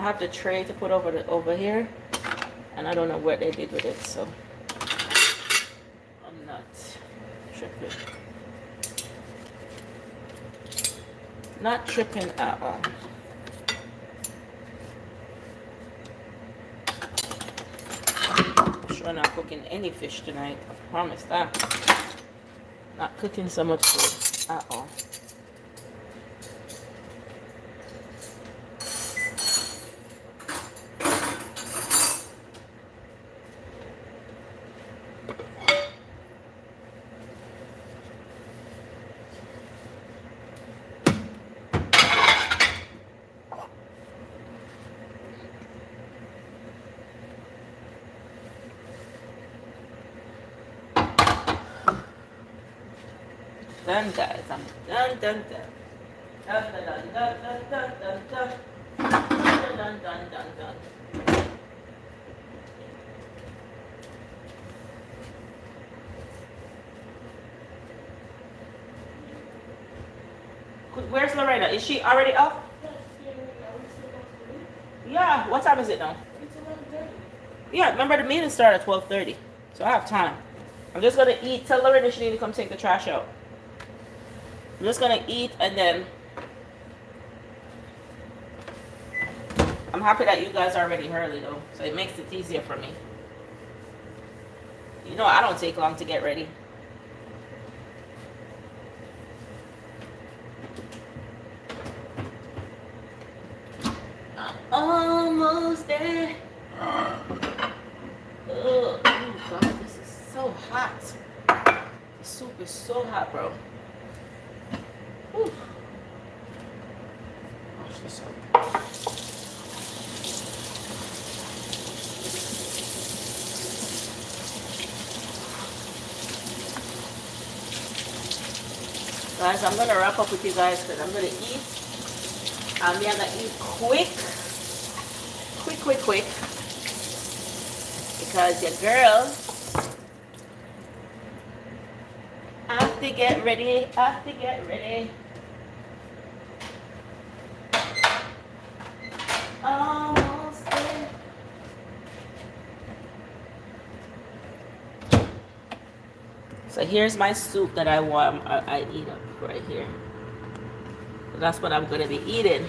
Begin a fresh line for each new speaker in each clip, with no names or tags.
have the tray to put over here, and I don't know what they did with it, so I'm not tripping. Not tripping at all. I'm sure not cooking any fish tonight. I promise that. Not cooking so much food at all. Done, guys. I'm done. Done. Where's Lorena? Is she already up? Yeah. What time is it now?
It's 11:30.
Yeah. Remember the meeting started at 12:30, so I have time. I'm just gonna eat. Tell Lorena she need to come take the trash out. I'm just gonna eat, and then I'm happy that you guys are already early though, so it makes it easier for me. You know I don't take long to get ready. I'm almost there. Oh God, this is so hot. The soup is so hot, bro. Whew. Wash this up. Guys, I'm gonna wrap up with you guys because I'm gonna eat. I'm gonna eat quick. Because your girl have to get ready. Almost there. So here's my soup that I eat up right here. So that's what I'm gonna be eating.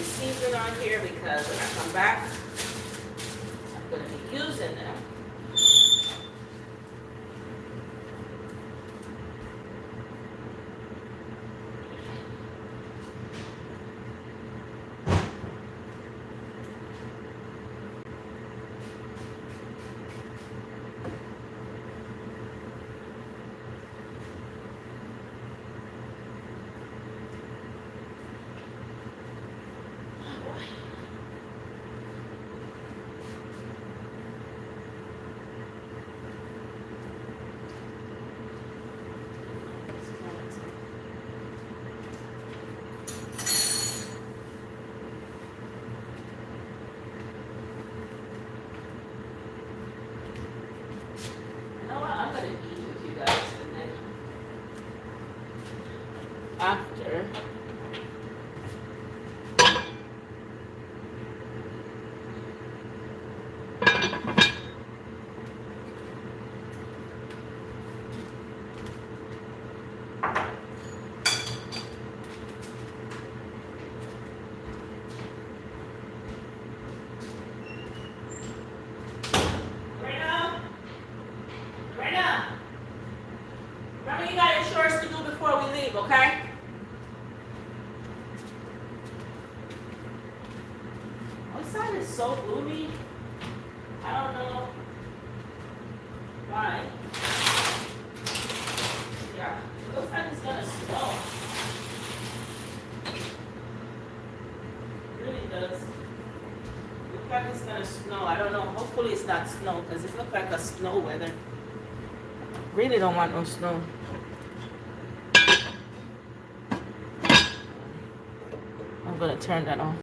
Season on here because when I come back, I'm going to be using them. After remember you got your chores to do before we leave, okay? Outside is so gloomy. I don't know why. Yeah, it looks like it's gonna snow. It really does. Looks like it's gonna snow. I don't know. Hopefully it's not snow because it looks like a snow weather. Really don't want no snow. I'm gonna turn that off.